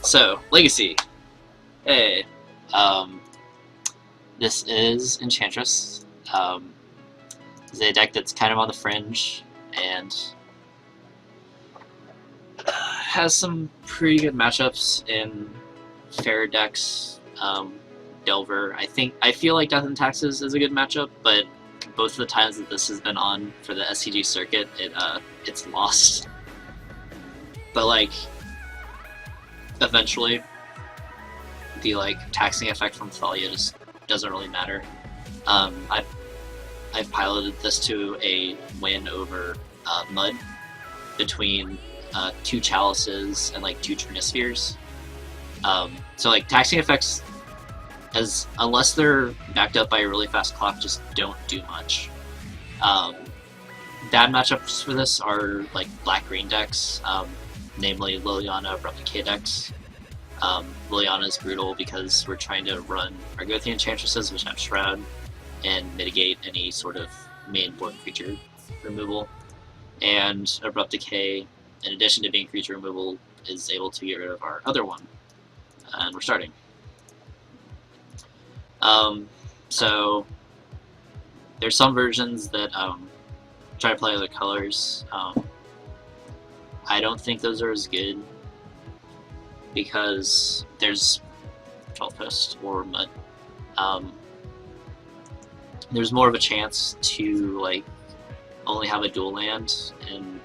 So, Legacy. Hey. Um, this is Enchantress. It's a deck that's kind of on the fringe and has some pretty good matchups in fair decks. Delver. I feel like Death and Taxes is a good matchup, but both of the times that this has been on for the SCG circuit, it's lost. But like, eventually, the taxing effect from Thalia just doesn't really matter. I've piloted this to a win over Mud between 2 Chalices and 2 Trinispheres. So taxing effects, unless they're backed up by a really fast clock, just don't do much. Bad matchups for this are black-green decks, namely Liliana, Replica decks. Liliana is brutal because we're trying to run Argothian Enchantresses, which have Shroud, and mitigate any sort of main board creature removal. And Abrupt Decay, in addition to being creature removal, is able to get rid of our other one. And we're starting. So there's some versions that try to play other colors. I don't think those are as good because there's 12 Fist or Mud. There's more of a chance to only have a dual land and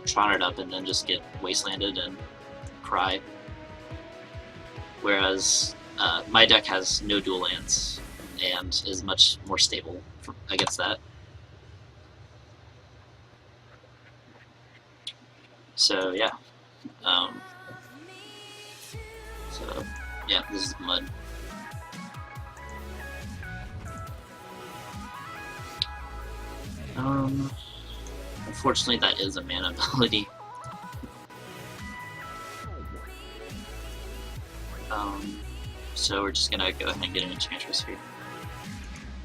Tron it up and then just get wastelanded and cry. Whereas my deck has no dual lands and is much more stable against that. So yeah. This is Mud. Unfortunately, that is a mana ability. So we're just gonna go ahead and get an Enchantress here.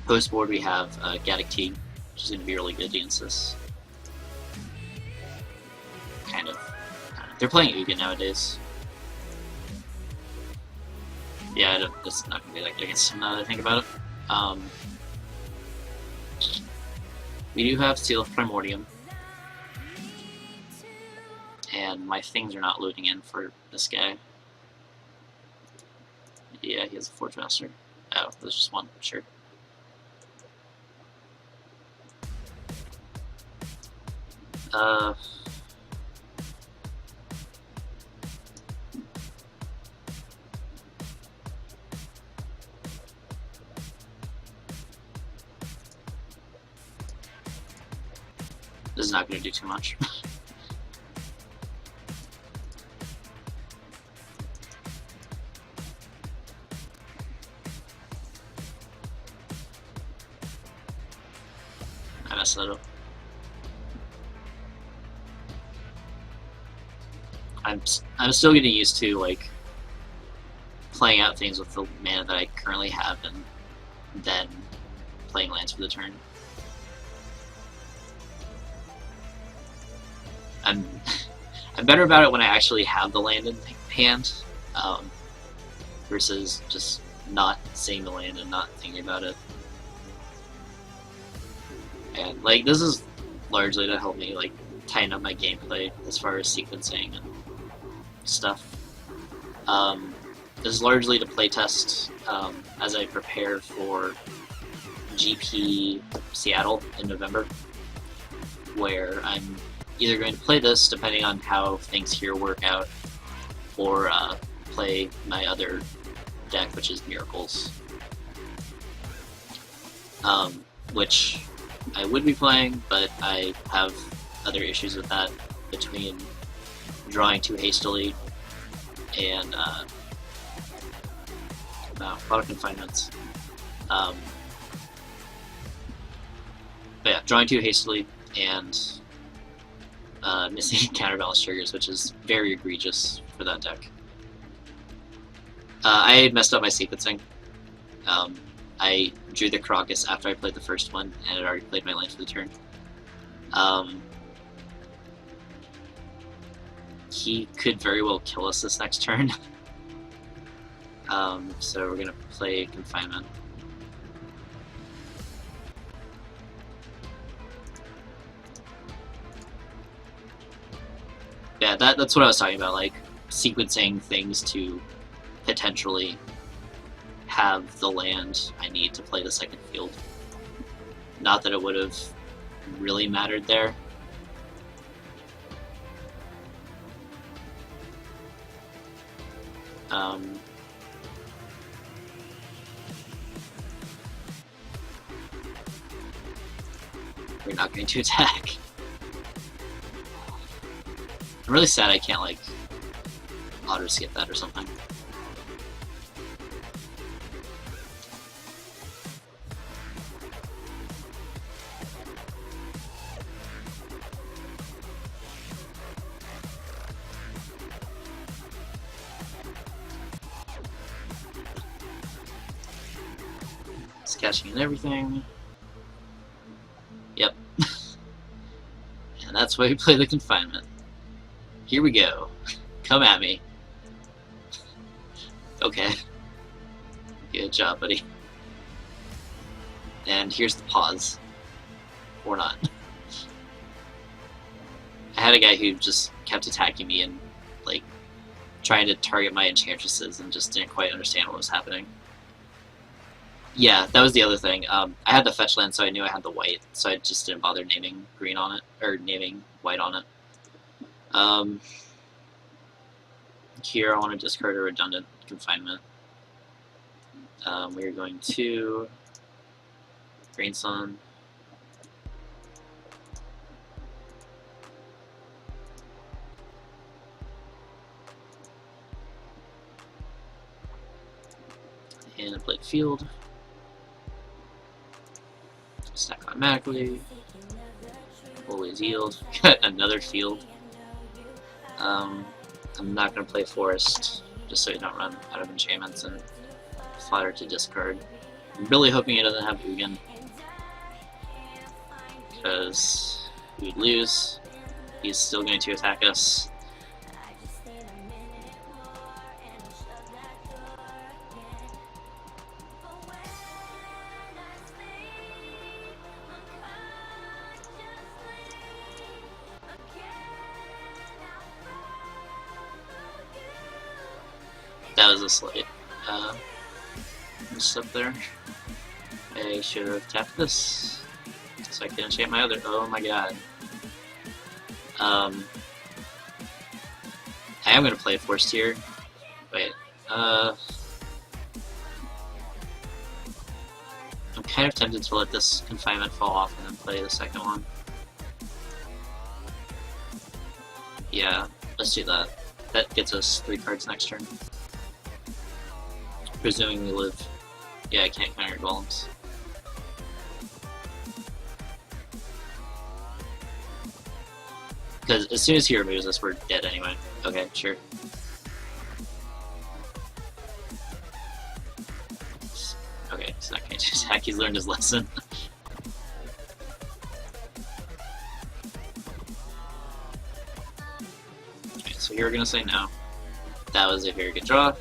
Post board we have Gaddock Teeg, which is gonna be really good against this. Kind of. They're playing Ugin nowadays. Yeah, this is not gonna be that good against him now that I think about it. We do have Seal of Primordium. And my things are not loading in for this guy. Yeah, he has a Forge Master. Oh, there's just one, sure. This is not going to do too much. I messed that up. I'm still getting used to playing out things with the mana that I currently have and then playing lands for the turn. I'm better about it when I actually have the land in hand, versus just not seeing the land and not thinking about it. And this is largely to help me tighten up my gameplay as far as sequencing and stuff. This is largely to playtest as I prepare for GP Seattle in November, where I'm either going to play this depending on how things here work out, or play my other deck, which is Miracles, which I would be playing, but I have other issues with that between drawing too hastily and a lot of confinements. But yeah, drawing too hastily and missing counterbalance triggers, which is very egregious for that deck. I messed up my sequencing. I drew the Crocus after I played the first one, and had already played my land for the turn. he could very well kill us this next turn. So we're gonna play Confinement. Yeah, that's what I was talking about, like sequencing things to potentially have the land I need to play the second field. Not that it would have really mattered there. We're not going to attack. I'm really sad I can't, like, auto-skip that or something. It's catching and everything. Yep. And that's why we play the Confinement. Here we go. Come at me. Okay. Good job, buddy. And here's the pause. Or not. I had a guy who just kept attacking me and, like, trying to target my enchantresses and just didn't quite understand what was happening. Yeah, that was the other thing. I had the fetch land, so I knew I had the white, so I just didn't bother naming green on it, or naming white on it. Here I want to discard a redundant Confinement. We're going to Green Sun. And a Blade Field. Stack automatically. Always yield. Another field. I'm not going to play Forest, just so you don't run out of enchantments and fodder to discard. I'm really hoping he doesn't have Ugin, because we'd lose. He's still going to attack us. That was a slight mess up there. I should have tapped this so I can enchant my other. Oh my god. I am going to play Forced here. Wait. I'm kind of tempted to let this Confinement fall off and then play the second one. Yeah, let's do that. That gets us 3 cards next turn. Presuming we live. Yeah, I can't counter golems. Because as soon as he removes us, we're dead anyway. Okay, sure. Okay, he's not going to attack. He's learned his lesson. Okay, so here we're going to say no. That was a very good draw.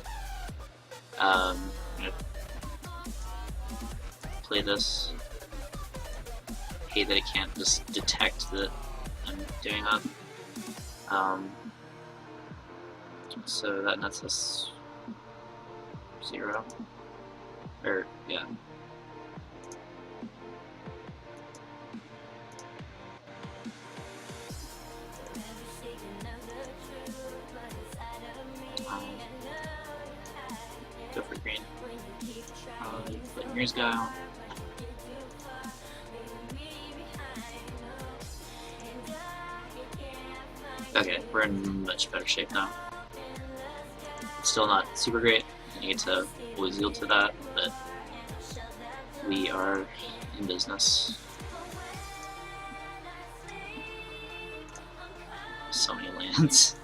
I'm gonna play this. Hate that it can't just detect that I'm doing that. So that nets us 0. Or, yeah. Go for green. Put Mirror's Guile. Okay, we're in much better shape now. Still not super great. I need to always yield to that, but we are in business. So many lands.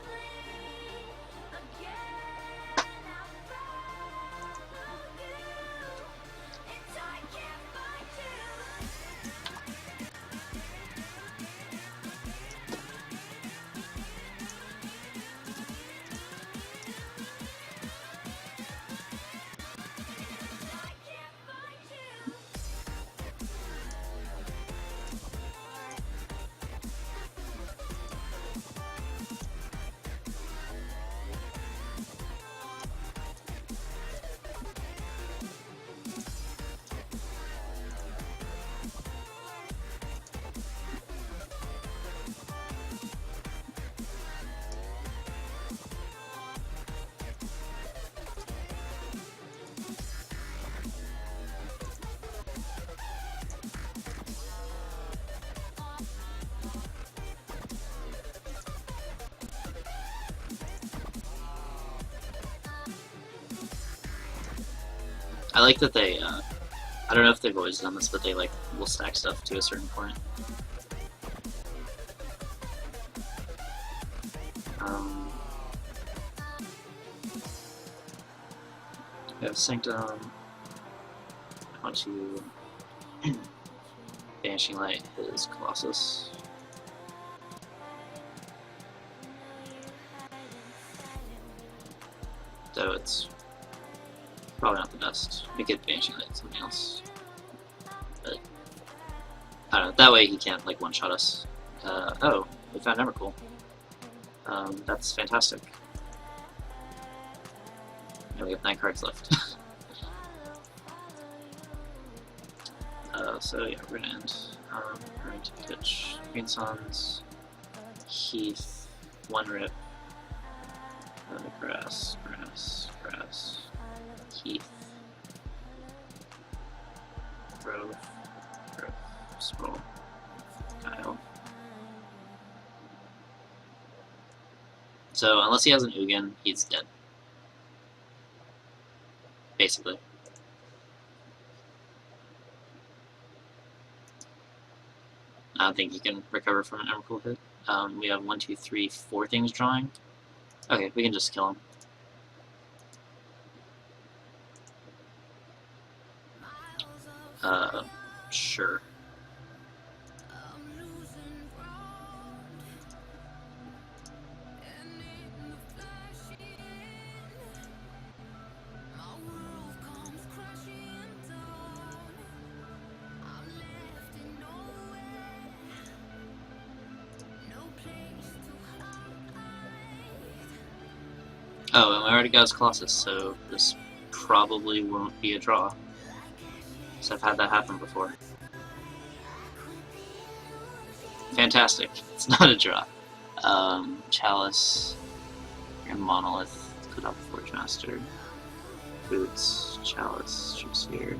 I like that they, I don't know if they've always done this, but they like will stack stuff to a certain point. We have Sanctum. I want to Banishing Light his Colossus. Though it's probably not the best. We could Banishing Light something else. But I don't know, that way he can't like one-shot us. Oh, we found Emrakul. That's fantastic. And we have 9 cards left. So yeah, we're gonna end. We're going to pitch Green Suns, Heath, 1 Rip, Grass, Heath, Grove, Scroll, Guile. So unless he has an Ugin, he's dead. Basically. I don't think you can recover from an Emrakul hit. We have 1, 2, 3, 4 things drawing. Okay, we can just kill him. Sure. Oh, and we already got his Colossus, so this probably won't be a draw. So I've had that happen before. Fantastic. It's not a draw. Chalice, and Monolith, put up Forge Master, Boots, Chalice, Shipsphere.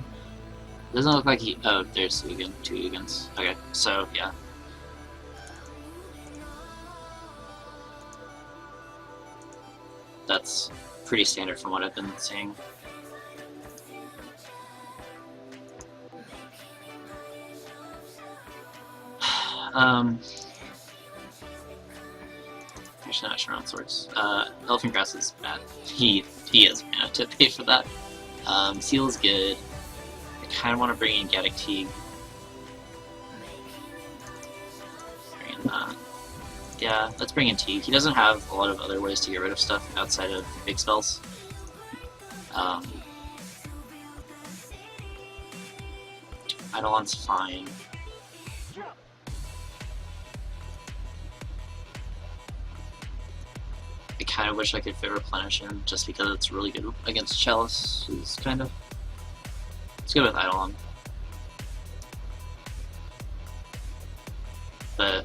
Doesn't look like he. Oh, there's Ugin, 2 Ugins. Okay, so yeah. That's pretty standard from what I've been seeing. Actually, not sure on Swords. Elephant Grass is bad. He has mana to pay for that. Seal is good. I kind of want to bring in Gaddock Teeg. Bring in that. Yeah, let's bring in Teeg. He doesn't have a lot of other ways to get rid of stuff outside of big spells. Eidolon's fine. I kind of wish I could fit Replenish in, just because it's really good against Chalice. It's kind of... It's good with Eidolon. But...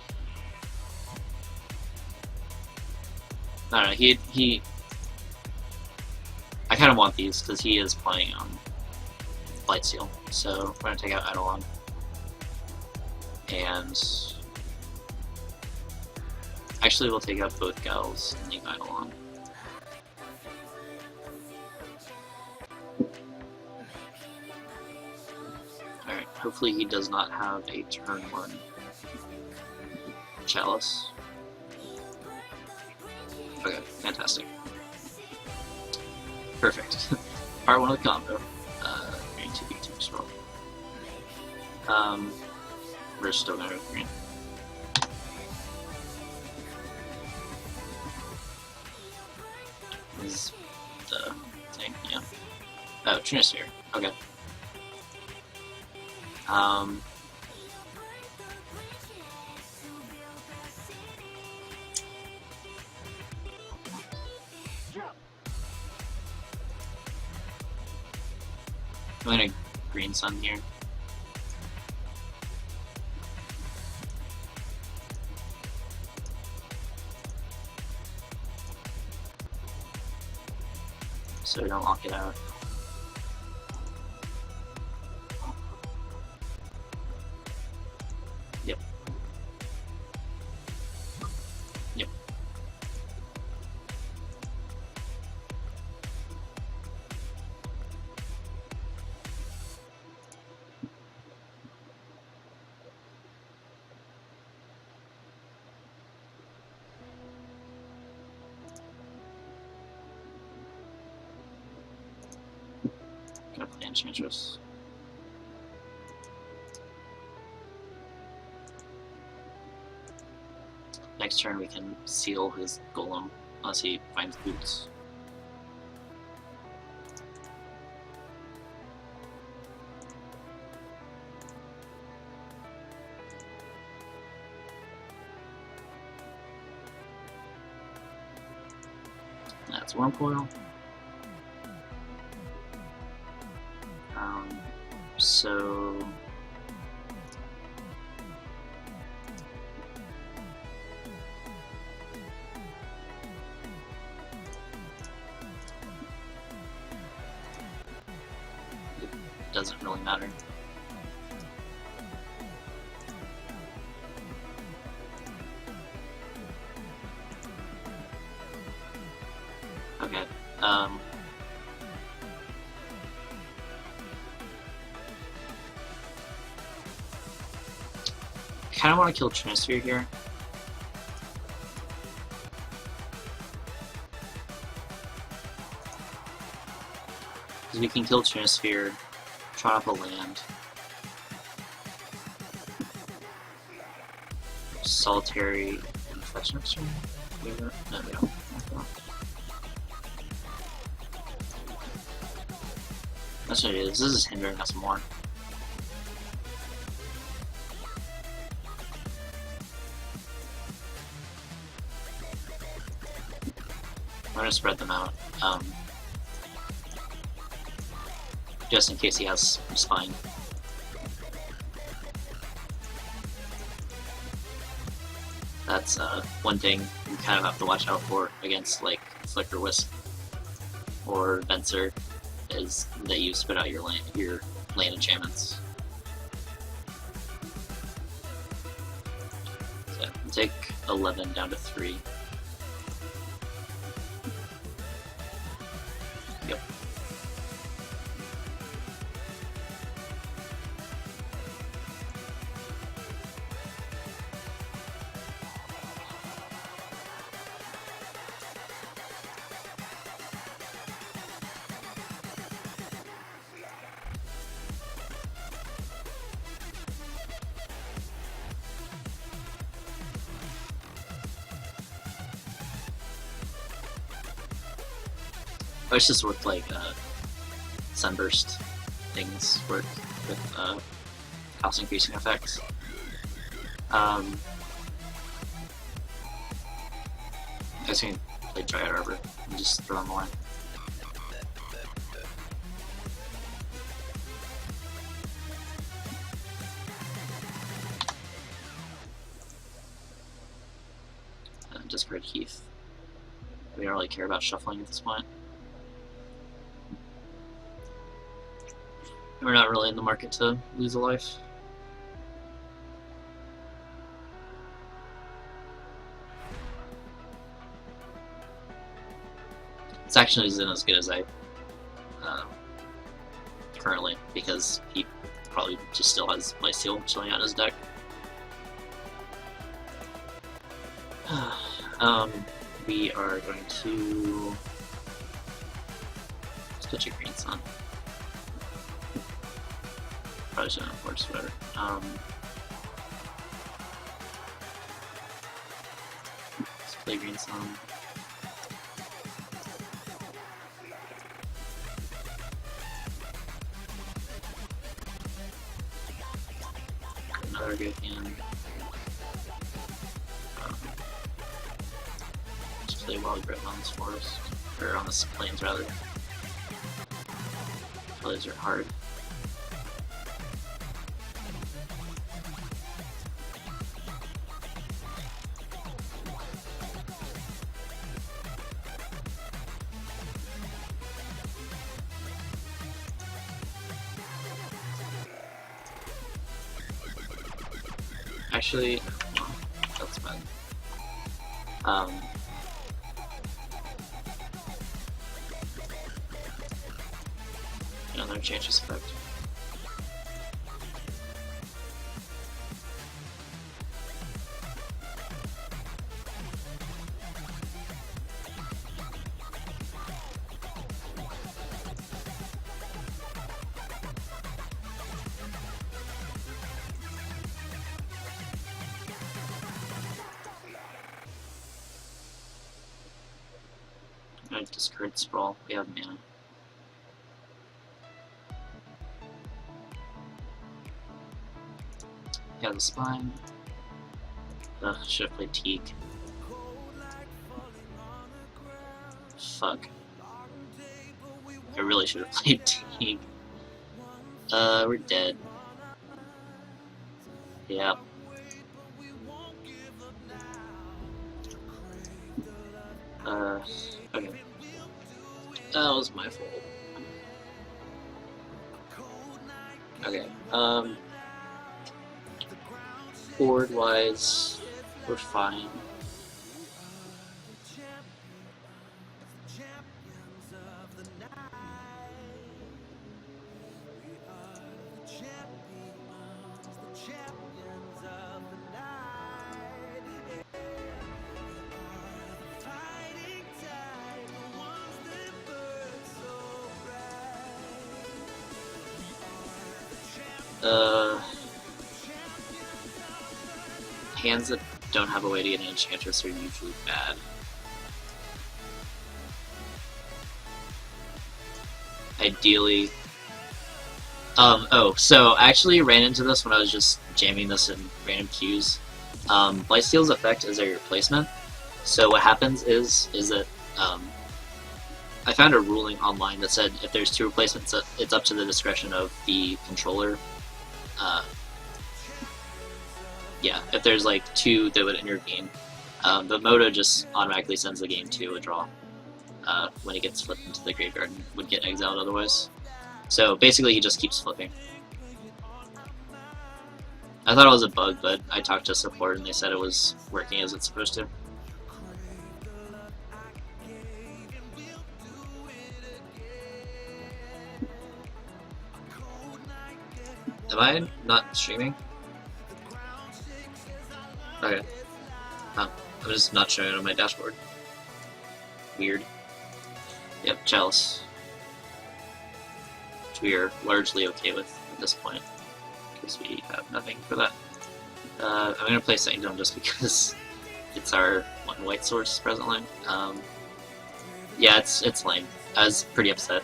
I don't know, I kind of want these, because he is playing on Blightsteel. So, we're going to take out Eidolon. And... Actually, we'll take out both Gals and leave Eidolon. Alright, hopefully he does not have a turn 1 Chalice. Okay, fantastic. Perfect. Part 1 of the combo. Green 2, 2 scroll. We're still gonna go with green. This is the thing, yeah. Oh, Trinisphere. Okay. I'm gonna Green Sun here. So we don't lock it out. Yep. Yep. gonna play Enchantress. Next turn we can seal his Golem, unless he finds boots. That's Wurmcoil. So it doesn't really matter. Okay. Kind of want to kill Trinisphere here. Because we can kill Trinisphere, try up a land. Solitary and fetch next turn? No, we don't. That's what it is. This is hindering us more. I'm gonna spread them out, just in case he has Spine. That's one thing you kind of have to watch out for against like Flicker Wisp or Venser, is that you spit out your land enchantments. So take 11 down to 3. Yep. I wish this worked like Sunburst things work with house increasing effects. I was going to play Dryad Arbor and just throw them away. Discard Heath. We don't really care about shuffling at this point. We're not really in the market to lose a life. This action isn't as good as I currently, because he probably just still has Lifesteal chilling out his deck. We are going to switch a Green Sun. Probably shouldn't have forced, whatever. Let's play Green Sun. Another good hand. Just play Wild Grip on this forest, or on this plains rather. Plays are hard. Actually, no, that's bad. Another Enchantress effect. gonna discard Sprawl. We have mana. Yeah, the Spine. Ugh, should have played Teak. Fuck. I really should have played Teak. We're dead. Yeah. Okay. That was my fault. Okay, board-wise, we're fine. Hands that don't have a way to get an Enchantress are usually bad. Ideally... oh, so I actually ran into this when I was just jamming this in random queues. Blightsteel's effect is a replacement. So what happens is that, I found a ruling online that said if there's two replacements, it's up to the discretion of the controller. Yeah, if there's like two that would intervene, but Moto just automatically sends the game to a draw when it gets flipped into the graveyard and would get exiled otherwise. So basically he just keeps flipping. I thought it was a bug, but I talked to support and they said it was working as it's supposed to. Am I not streaming? Okay. I'm just not showing it on my dashboard. Weird. Yep, Chalice. Which we are largely okay with at this point, because we have nothing for that. I'm gonna play Sanctum just because it's our one white source presently. Yeah, it's lame. I was pretty upset.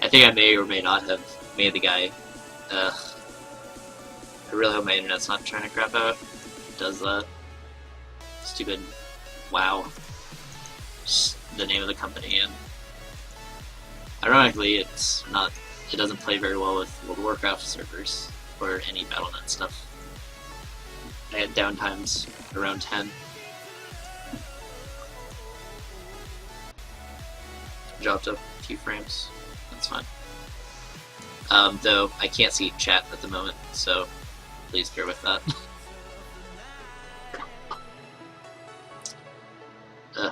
I think I may or may not have made the guy. I really hope my internet's not trying to crap out. It does that. Stupid WoW. Just the name of the company, and ironically, it's not. It doesn't play very well with World of Warcraft servers or any Battle.net stuff. I had downtimes around 10. Dropped a few frames. That's fine. Though I can't see chat at the moment, so please bear with that.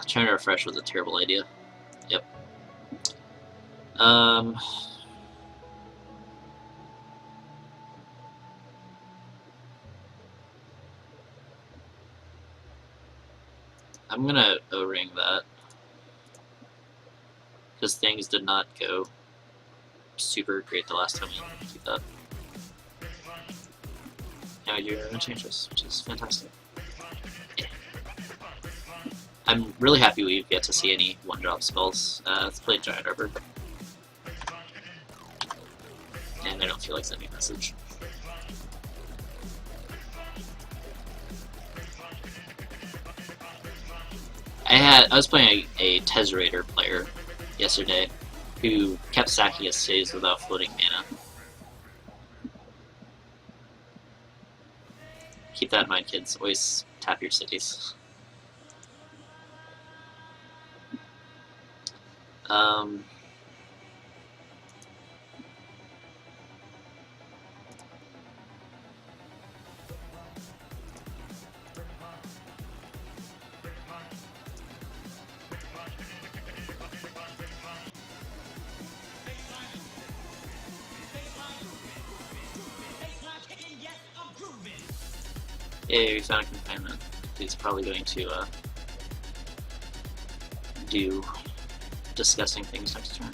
Trying to refresh was a terrible idea. Yep. I'm gonna O-ring that, because things did not go super great the last time we keep that. Now we do Enchantress, which is fantastic. Yeah. I'm really happy we get to see any one-drop spells. Let's play Giant Arbor. And I don't feel like sending a message. I was playing a Tezzerator player yesterday who kept stacking his saves without floating mana. Keep that in mind, kids. Always tap your cities. Yeah, we found a confinement. He's probably going to do disgusting things next turn.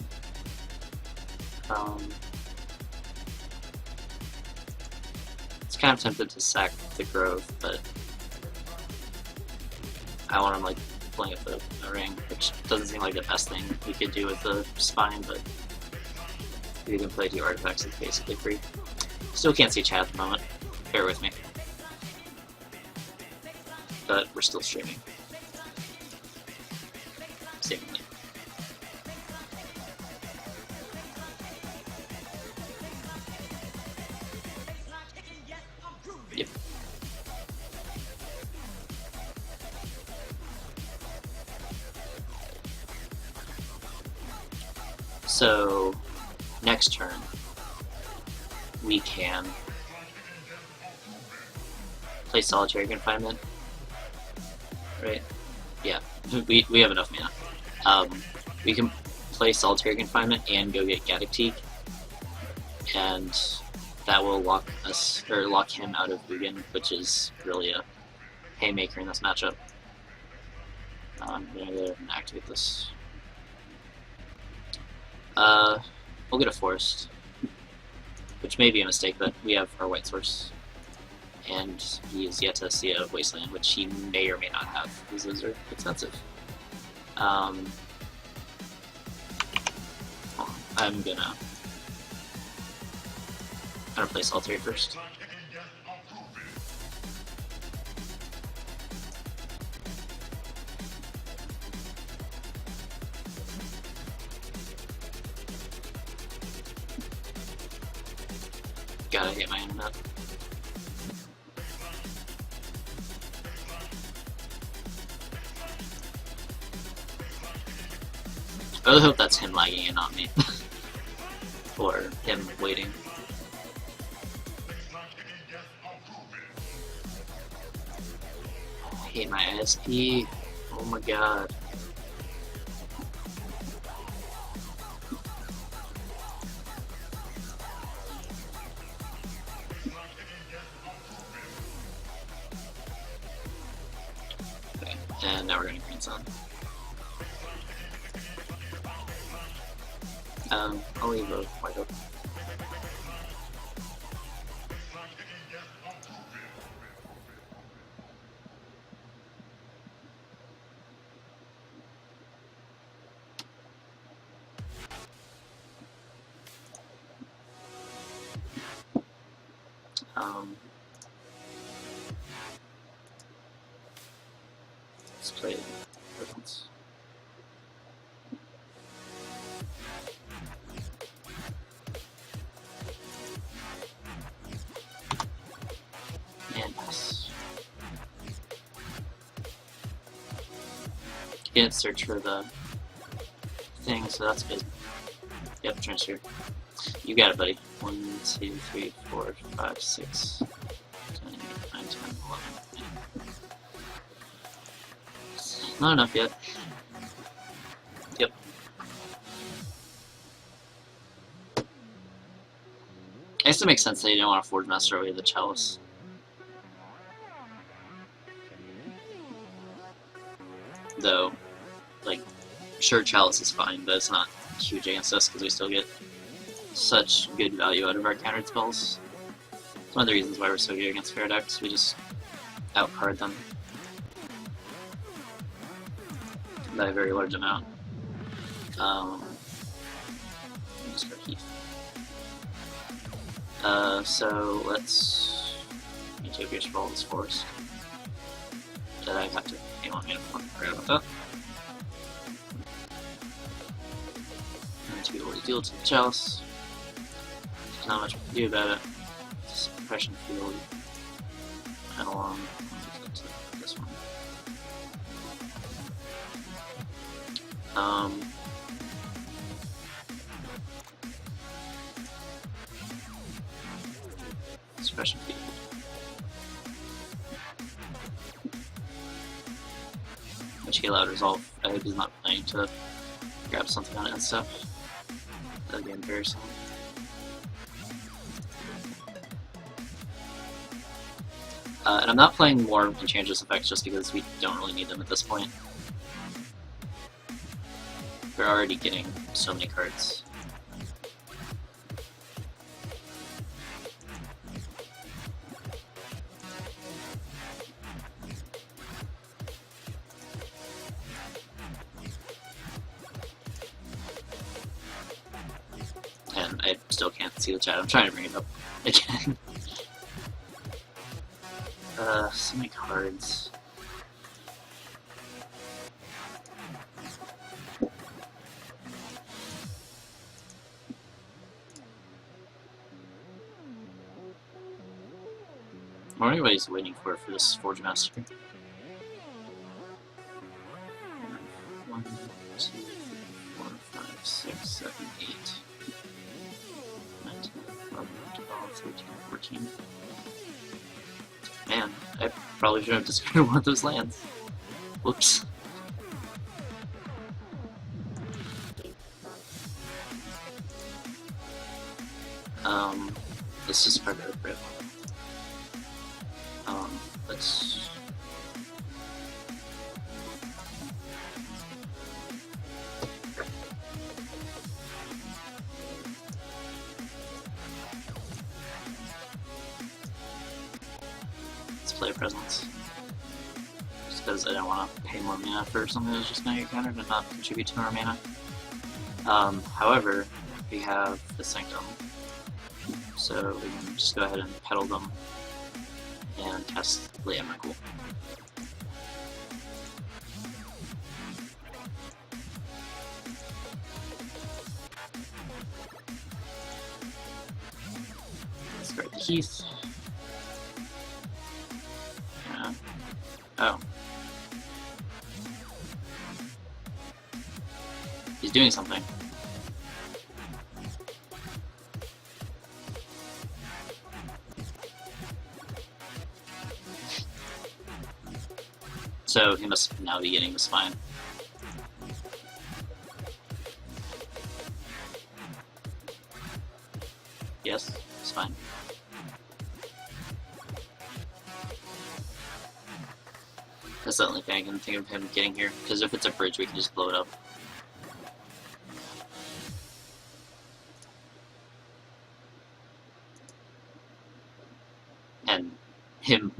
It's kind of tempted to sack the Grove, but I want him like pulling up a ring, which doesn't seem like the best thing we could do with the spine, but if you can play 2 artifacts, it's basically free. Still can't see chat at the moment. Bear with me. But we're still streaming. Seemingly. Yep. So, next turn, we can play Solitary Confinement, right? Yeah, we have enough mana. We can play Solitary Confinement and go get Gaddock, and that will lock us, or lock him out of Ugin, which is really a haymaker in this matchup. I'm gonna go ahead and activate this. We'll get a Forest, which may be a mistake, but we have our White Source, and he is yet to see a Wasteland, which he may or may not have, because those are expensive. I'm gonna play Solitary first. Gotta get my internet. I really hope that's him lagging and not me. Or him waiting. I hate my ISP. Oh my god. Okay, and now we're gonna Green Sun. I'll leave a white open. Let's play Difference. And pass. Can't search for the thing, so that's good. Yep, transfer. You got it, buddy. 1, 2, 3, 4, 5, 6, 7, 8, 9, 10, 11. Not enough yet. Yep. I guess it makes sense that you don't want to Forge Master away the Chalice. Though, like, sure, Chalice is fine, but it's not huge against us because we still get such good value out of our countered spells. It's one of the reasons why we're so good against fair decks. We just outcard them by a very large amount. Just for Heath. So let's Utopia Sprawl this Forest. That I have to hang on, I forgot about that. And to be able to deal to the Chalice. There's not much we can do about it. Suppression field. And along to this one. Suppression field. Which he allowed resolve. I hope he's not planning to grab something on it and stuff. That'd be embarrassing. And I'm not playing more Enchantress effects just because we don't really need them at this point. We're already getting so many cards. I still can't see the chat. I'm trying to bring it up again. So many cards. What are anybody's waiting for this Forge Master? 1, 2, 3, 4, 5, 6, 7, 8, 9, 10, 11, 12, 13, 14. Man, I probably should have discarded one of those lands. Whoops. Let's just discard the rip. Let's... Let's play a Presence. Just because I don't want to pay more mana for something that's just going to get countered and not contribute to our mana. However, we have the Sanctum, so we can just go ahead and peddle them and cast the Emrakul. Discard the Heath. Yeah. Oh. He's doing something. So he must now be getting the Spine. Yes, Spine. That's the only thing I can think of him getting here, because if it's a bridge we can just blow it up. And him,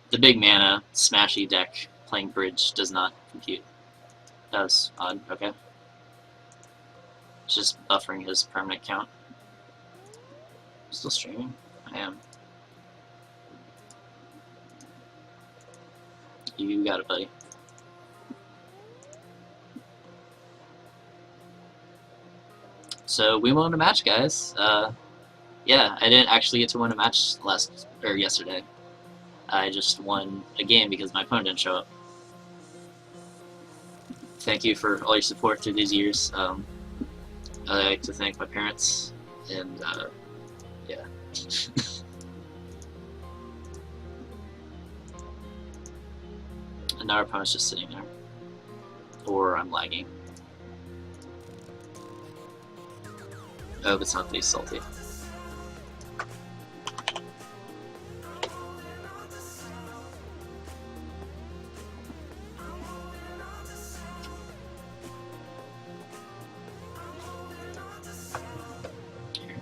the big mana, smashy deck playing bridge does not compute. That's odd, okay. It's just buffering his permanent count. Still streaming? I am. You got it, buddy. So we won a match, guys. Yeah, I didn't actually get to win a match yesterday. I just won a game because my opponent didn't show up. Thank you for all your support through these years. I like to thank my parents, and yeah. And now our opponent's just sitting there. Or I'm lagging. I hope it's not that he's salty.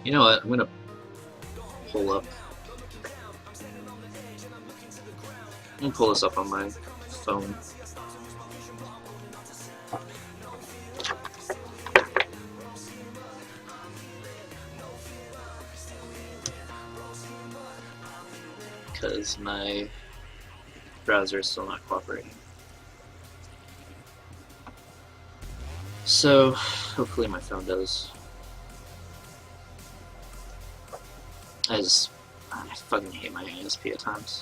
You know what? I'm gonna pull up. I'm gonna pull this up on my phone. Because my browser is still not cooperating. So, hopefully my phone does. I fucking hate my ASP at times.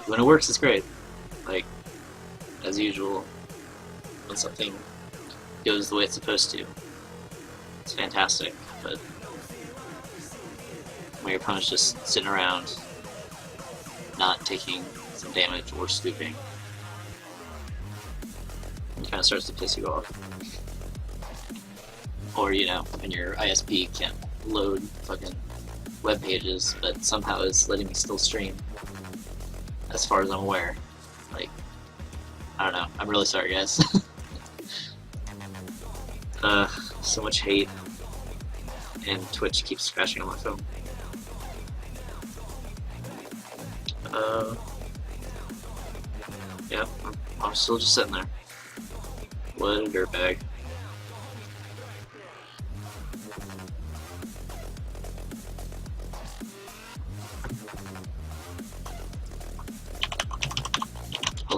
When it works, it's great. Like, as usual, when something goes the way it's supposed to, it's fantastic. But when your opponent's just sitting around, not taking some damage or scooping, it kind of starts to piss you off. Or, you know, when your ISP can't load fucking web pages, but somehow is letting me still stream, as far as I'm aware. Like, I don't know. I'm really sorry, guys. So much hate, and Twitch keeps crashing on my phone. Yeah, I'm still just sitting there. What a dirtbag.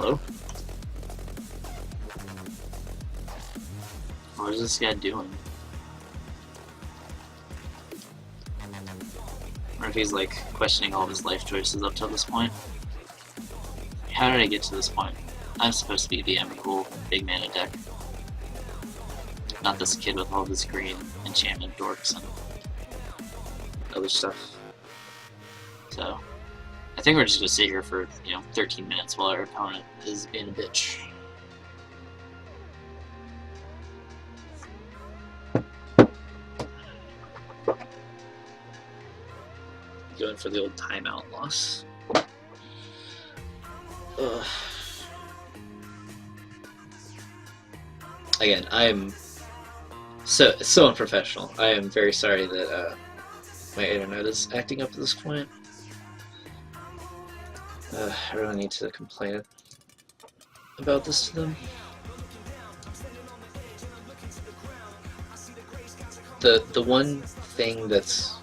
Hello? What is this guy doing? Or if he's like questioning all of his life choices up till this point. How did I get to this point? I'm supposed to be the cool big mana deck. Not this kid with all this green enchantment dorks and other stuff. So, I think we're just gonna sit here for, 13 minutes while our opponent is being a bitch. Going for the old timeout loss. Ugh. Again, I am so unprofessional. I am very sorry that my internet is acting up at this point. I really need to complain about this to them. The one thing that's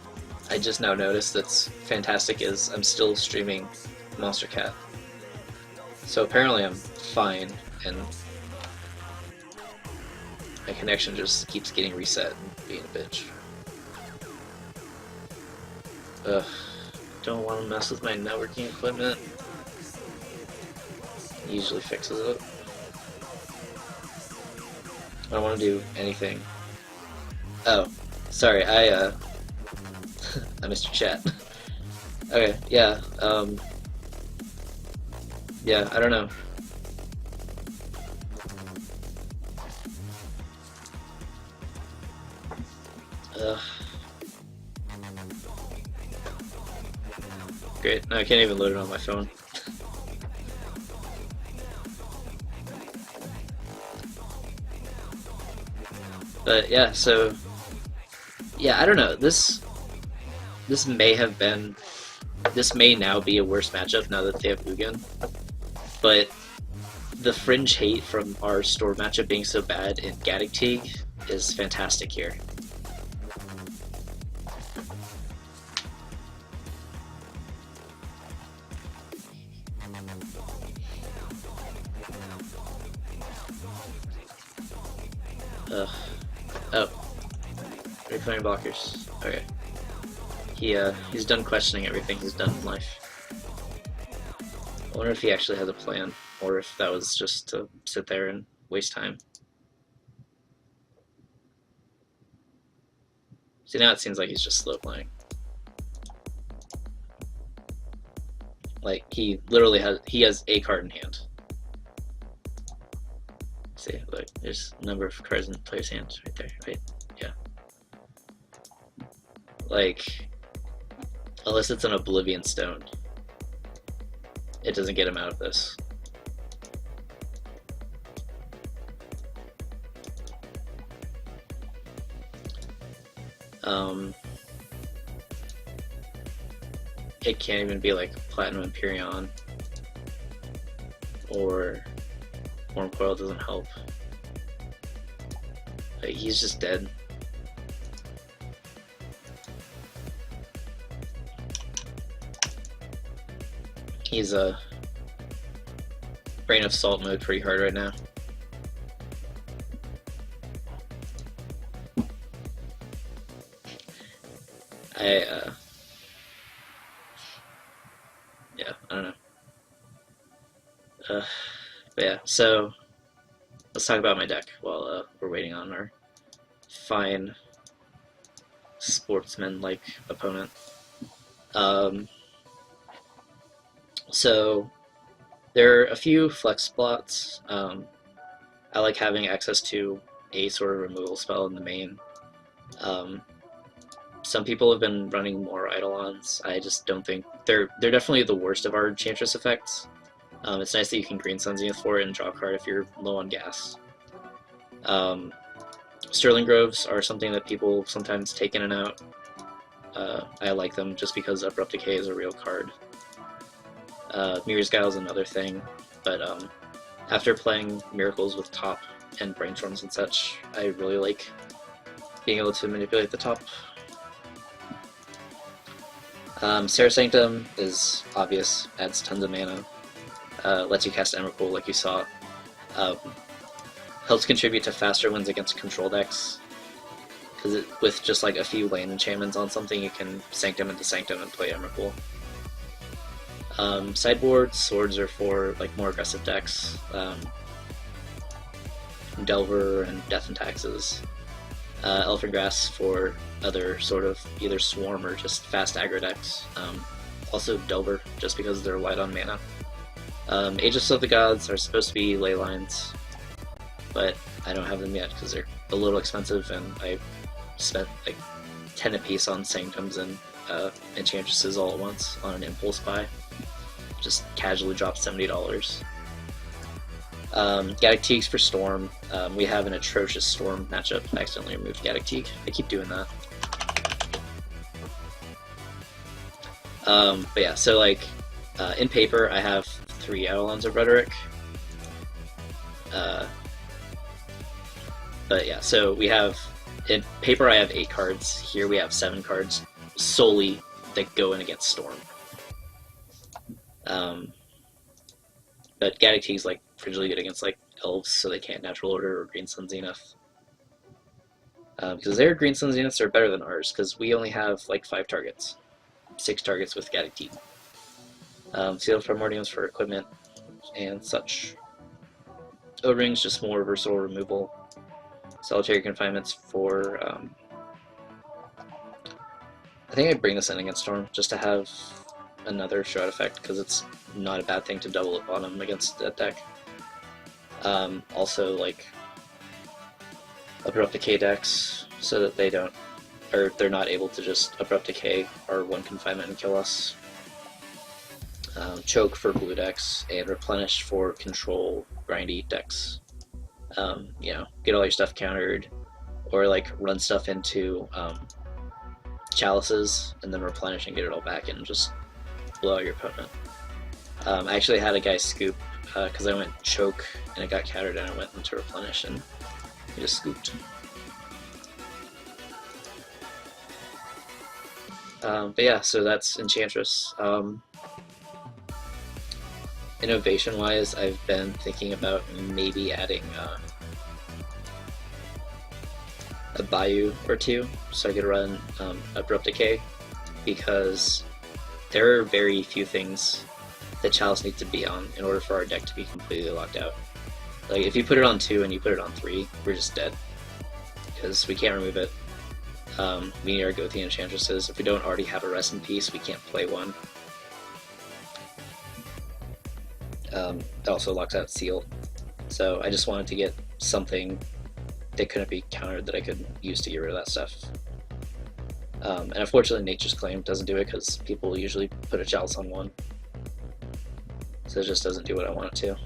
I just now noticed that's fantastic is I'm still streaming Monster Cat. So apparently I'm fine, and my connection just keeps getting reset and being a bitch. Ugh, don't want to mess with my networking equipment. It usually fixes it. I don't want to do anything. Oh, sorry, I missed your chat. Okay, yeah, yeah, I don't know. Great, now I can't even load it on my phone. But yeah, so yeah, I don't know. This may now be a worse matchup now that they have Mugen. But the fringe hate from our store matchup being so bad in Gaddock Teague is fantastic here. Oh. Reclaiming blockers. Okay. He's done questioning everything he's done in life. I wonder if he actually has a plan, or if that was just to sit there and waste time. See, now it seems like he's just slow playing. Like, he literally has a card in hand. See, look, there's a number of cards in the player's hand right there, right? Yeah. Like, unless it's an Oblivion Stone, it doesn't get him out of this. It can't even be like Platinum Empyrean, or Wurmcoil doesn't help. Like, he's just dead. He's a Grain of Salt mode pretty hard right now. Yeah, I don't know. But yeah, so let's talk about my deck while we're waiting on our fine sportsman-like opponent. So there are a few flex spots. I like having access to a sort of removal spell in the main. Some people have been running more Eidolons. I just don't think they're definitely the worst of our Enchantress effects. It's nice that you can Green Sun Zenith for it and draw a card if you're low on gas. Sterling Groves are something that people sometimes take in and out. I like them just because Abrupt Decay is a real card. Mirror's Guile is another thing, but after playing Miracles with top and Brainstorms and such, I really like being able to manipulate the top. Serra Sanctum is obvious, adds tons of mana. lets you cast Emrakul like you saw. Um, helps contribute to faster wins against control decks, because with just like a few lane enchantments on something, you can Sanctum into Sanctum and play Emrakul. Sideboard swords are for like more aggressive decks. Delver and Death and Taxes. Elfin Grass for other sort of either swarm or just fast aggro decks. Also Delver, just because they're light on mana. Aegis of the Gods are supposed to be ley lines, but I don't have them yet because they're a little expensive, and I spent like 10 apiece on Sanctums and Enchantresses all at once on an impulse buy. Just casually dropped $70. Gaddock Teagues for Storm. We have an atrocious Storm matchup. I accidentally removed Gaddock Teague. I keep doing that. But yeah, so like in paper, I have 3 Eidolons of Rhetoric. But yeah, so we have in paper I have 8 cards. Here we have 7 cards solely that go in against Storm. But Gaddock Teague's like really good against like elves, so they can't natural order or Green Sun Zenith. Because their Green Sun Zeniths are better than ours, because we only have like 5 targets. 6 targets with Gaddock Teague. Sealed Primordiums for equipment and such. O-Rings, just more versatile removal. Solitary Confinements for... I think I bring this in against Storm, just to have another Shroud effect, because it's not a bad thing to double up on them against that deck. Also, like, Abrupt Decay decks, so that they don't, or they're not able to just Abrupt Decay our 1 confinement and kill us. Choke for blue decks, and Replenish for control grindy decks. You know, get all your stuff countered, or like run stuff into chalices, and then replenish and get it all back and just blow out your opponent. I actually had a guy scoop, because I went choke and it got countered, and I went into replenish and he just scooped. But yeah, so that's Enchantress. Innovation-wise, I've been thinking about maybe adding a Bayou or 2, so I could run Abrupt Decay, because there are very few things that Chalice needs to be on in order for our deck to be completely locked out. Like, if you put it on 2 and you put it on 3, we're just dead, because we can't remove it. We need our Gothi Enchantresses. If we don't already have a Rest in Peace, we can't play one. It also locks out Seal. So I just wanted to get something that couldn't be countered that I could use to get rid of that stuff. And unfortunately, Nature's Claim doesn't do it, because people usually put a Chalice on 1. So it just doesn't do what I want it to.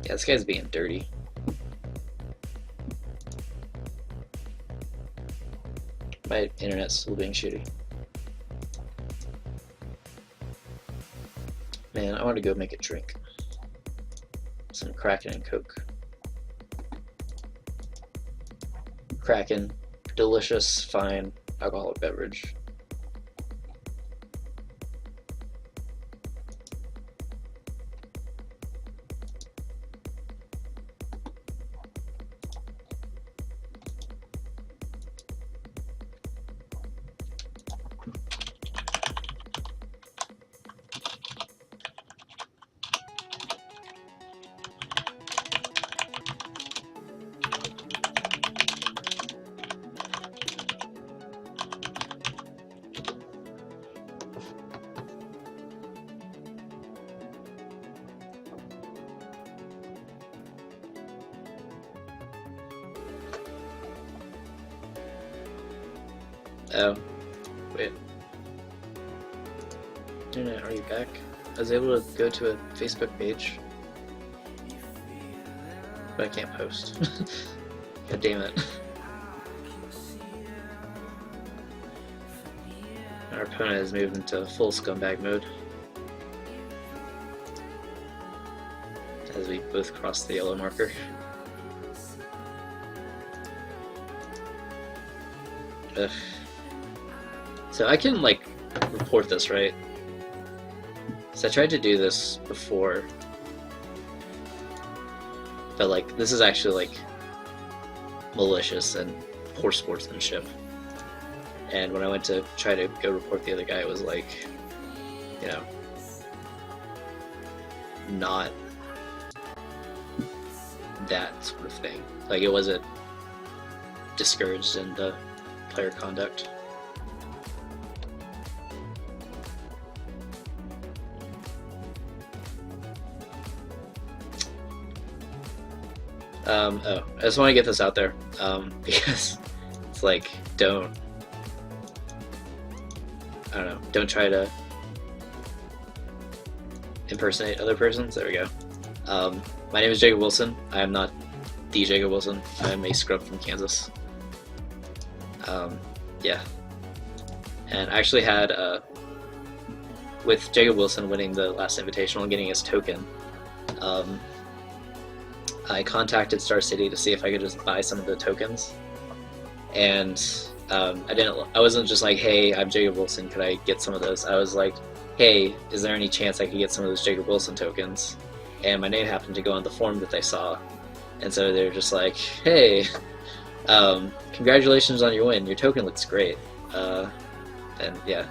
Yeah, this guy's being dirty. My internet's still being shitty. Man, I want to go make a drink. Some Kraken and Coke. Kraken, delicious, fine alcoholic beverage. Oh, wait. Internet, are you back? I was able to go to a Facebook page, but I can't post. God damn it. Our opponent has moved into full scumbag mode as we both cross the yellow marker. Ugh. So I can, like, report this, right? So I tried to do this before, but like this is actually like malicious and poor sportsmanship. And when I went to try to go report the other guy, it was like, you know, not that sort of thing. Like it wasn't discouraged in the player conduct. Oh, I just want to get this out there, because it's like, don't try to impersonate other persons. There we go. My name is Jacob Wilson. I am not the Jacob Wilson. I am a scrub from Kansas. Yeah. And I actually had, with Jacob Wilson winning the last Invitational and getting his token, I contacted Star City to see if I could just buy some of the tokens, and I wasn't just like, hey, I'm Jacob Wilson, could I get some of those? I was like, hey, is there any chance I could get some of those Jacob Wilson tokens? And my name happened to go on the form that they saw, and so they're just like, hey, congratulations on your win, your token looks great. And yeah,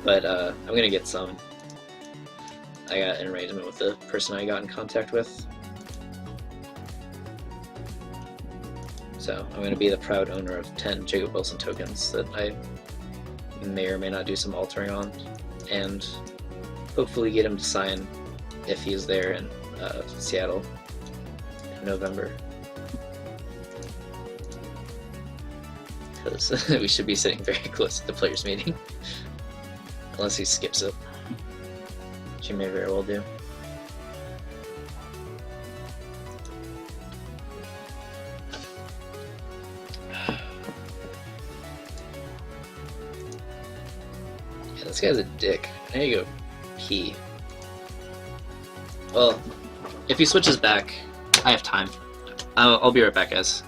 but I'm gonna get some. I got an arrangement with the person I got in contact with. So I'm going to be the proud owner of 10 Jacob Wilson tokens that I may or may not do some altering on, and hopefully get him to sign if he's there in Seattle in November. Because we should be sitting very close to the players' meeting, unless he skips it, which he may very well do. This guy's a dick. I need to go pee. Well, if he switches back, I have time. I'll be right back, guys.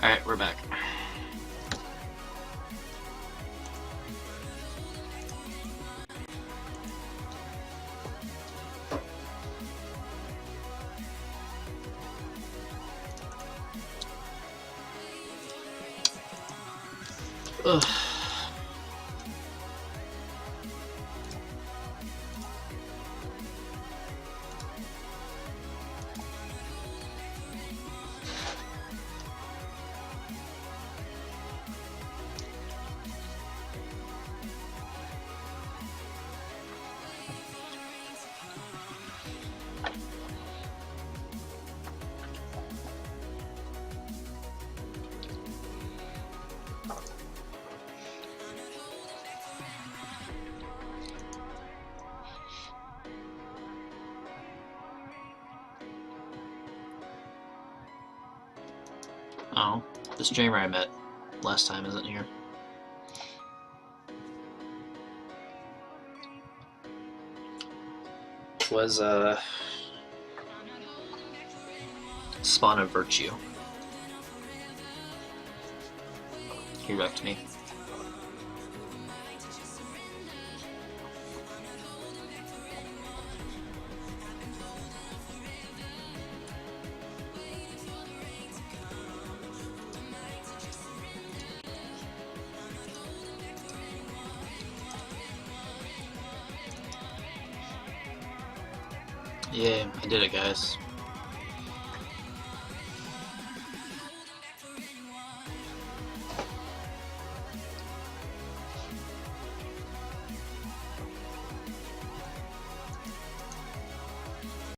Alright, we're back. Ugh. Oh, the streamer I met last time isn't here. Was Spawn of Virtue. Here, back to me. Yeah, I did it, guys.